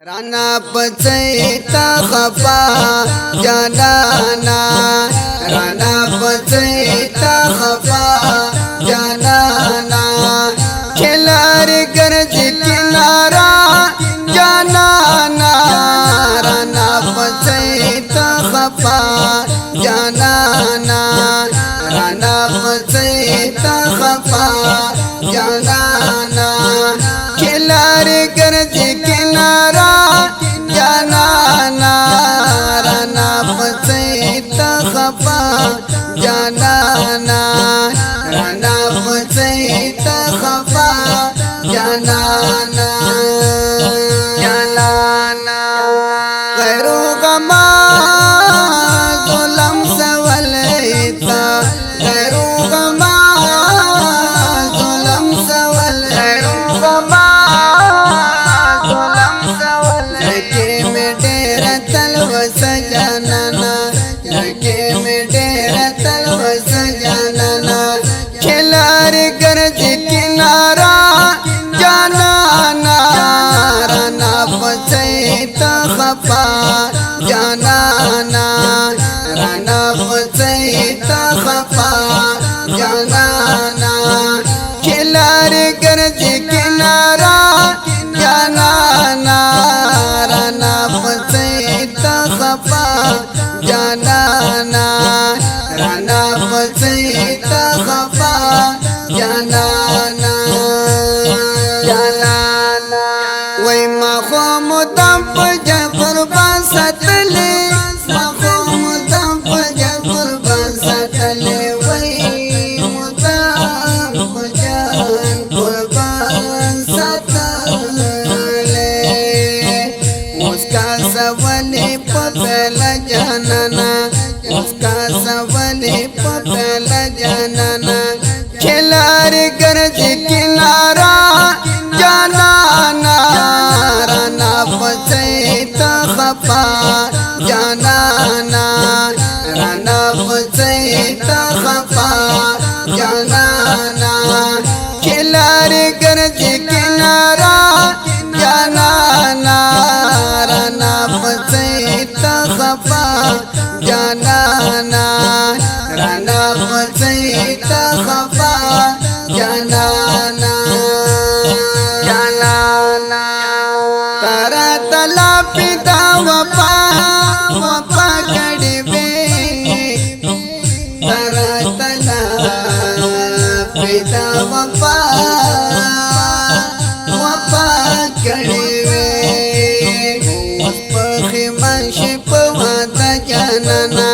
राना पचैता खपा जानाना, राना पचैता खपा जानाना, खिलार गरज किनारा जानाना, राना पचैता खपा जानाना, राना पचैता खपा जानाना, खिलार गरज किनारा जानाना, राना पचैता खपा जानाना, राना पचैता खपा जानाना, जानाना करो गमा जुलम सवलता, करो गमा जुलम सवल, करो गमा लड़के में डेरा तलव सजाना, लड़के में डेरा तलव सजाना, खिलार गरज किनारा जानाना, राना पचैता खपा जानाना, राना पचैता खपा जानाना, खिलार गरज किनारा जानाना, राना पचैता खपा जानाना, राना पचैता खपा जानाना, जानाना वही मखो मुतप जफर बसतले, मखो मुतप जफर बसतले, वही मुतप जफर बसतले, उसका सवले पपल जानना, उसका सवले पपल जानना, खिलार गरज किनारा जानाना, राना पचैता खपा जानाना, राना पचैता खपा जानाना, खिलार गरज किनारा जानाना, राना पचैता खपा जानाना, राना पचैता खपा जानाना, जानाना तारा तला पिता वपा वपा कड़बे, तारा तला पिता वपा वपा कड़बे, उस पखी मंशी पवाता जानना,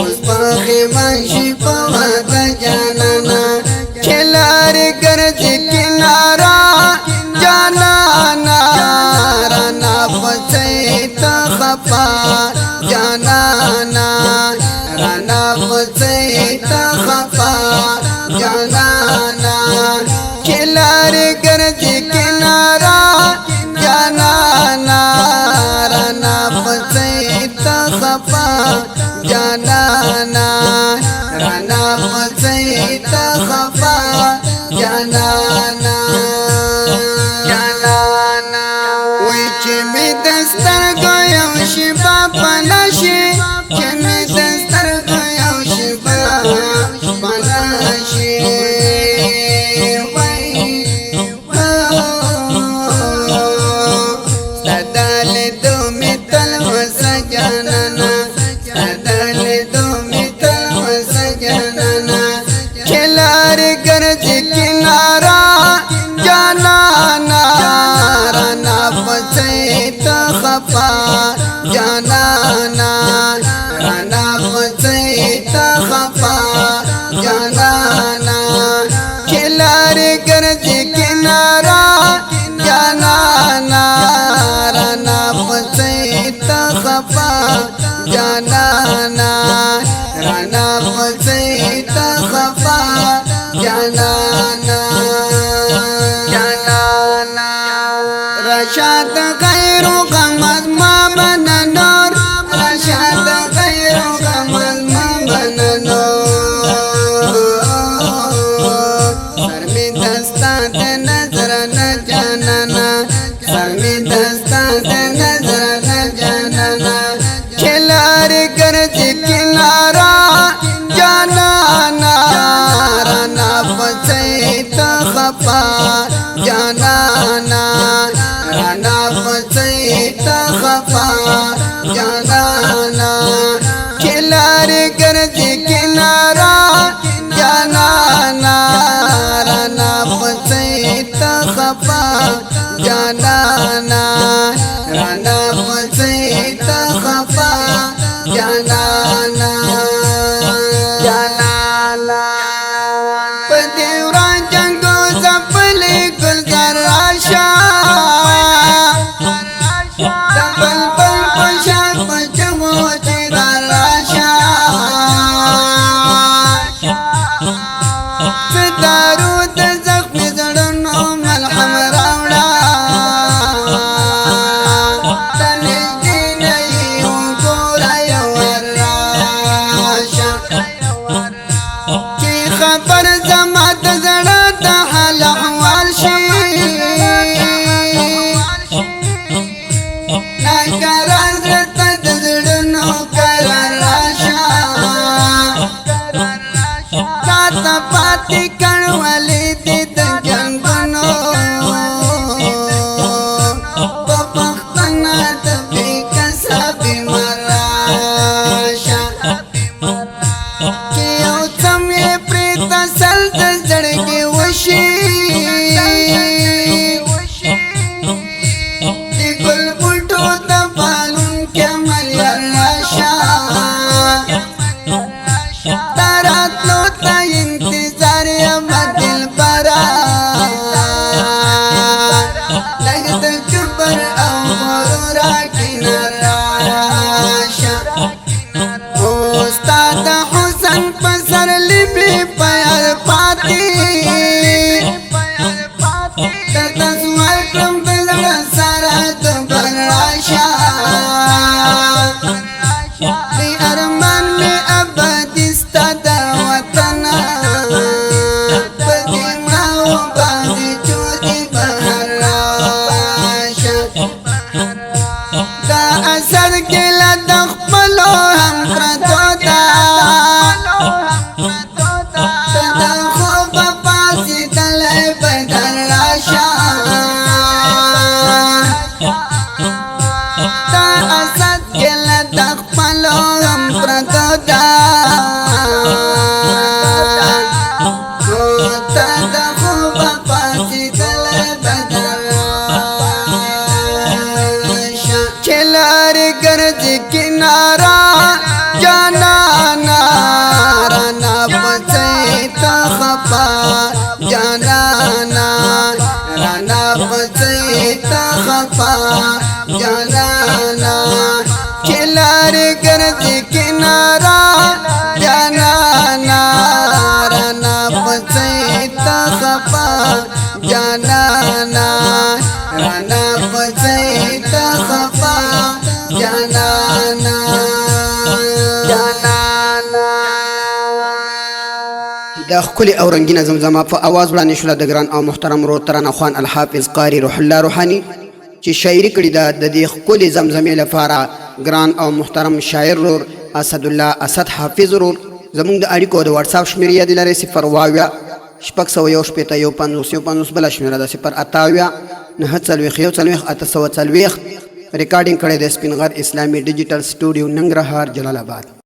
उस पखी मंशी पवाता जानना, खिलार गरज किनारा जानाना, राना पचैता खपा जानाना, राना पचैता खपा जानाना, खिलार गरज किनारा जानाना, राना पचैता खपा जानाना, राना पचैता खपा जानाना, जानाना वही चिमी दस्तर गोयम शिबा पनाशी, चिमी दस्तर गोयम शिबा पनाशी, सदाल दो मितल सजाना, सदाल दो मितल सजाना, खिलार गरज किनारा जानाना, राना पचैता खपा जानाना, राना पचैता खपा जानाना, खिलार गरज किनारा जानाना, राना पचैता खपा जानाना, राना पचैता खपा जानाना, जानाना रशाद गैरू गमज मा बननोर, रशाद गैरू गमज پسیت خفا جانانا کلار گرزی کنارا جانانا رانا پسیت خفا جانانا رانا پسیت خفا جانانا جانانا پدیوران جنگو زپلی گلزار راشا دبل بل پشا پچمو چیدار راشا ستارو دزخمی زڑنو ملحم راوڑا تنجی نیو گورا یور راشا کی خبر زمات زڑت حال احوال شی ناکران زرت دزڑنو کرار راشا تاتا پاتی کنوالی دید جنگنو پپختنا دبی کسا بیماراشا کیو سمی پریتا سلد زڑگی وشی دی گل بلٹو دبالون کیا ملیار راشا تارات لوتا انتظار اما دل برا لگت کبر او غرورا کنار راشا استاد حسن پسر لبی پیار پاتی تتا سوال کرم بزر سارا دبر راشا بی ارمان میں ابدستا دا وطنا پدی ماو بازی چودی بہر راشا دا اثر کلا دخپلو ہم پردو دا تدا خوب پاسی دلائی بدر راشا دا اثر کلا دخپلو ہم پردو دا تدا خوب پاسی دلائی بدر راشا چلار گرز کنارا جانانا رانا پسیت خفا جانانا رانا پسیت خفا جانانا کلار گرز کنارا جانانا رانا پسیت خفا جانانا رانا پسیت خفا جانانا د خپل او رنگینه زمزمه په आवाज وړاندې شول د ګران او محترم ورور ترانه خوان الحافظ قاری روح الله روحانی چې شاعري کړې ده د دې خپل زمزمې لپاره ګران او محترم شاعر ورور اسد الله اسد حافظ ورور زموږ د اړیکو د واتس اپ شمیره یاد لري 0 شپږ سوه یو شپېته یو پنځوس یو پنځوس بله شمېره ده 0 9 څلوېښت یو څلوېښت اته سوه څلوېښت ریکارډینګ کړی د سپین غر اسلامي ډیجیټل سټوډیو ننګرهار جلال آباد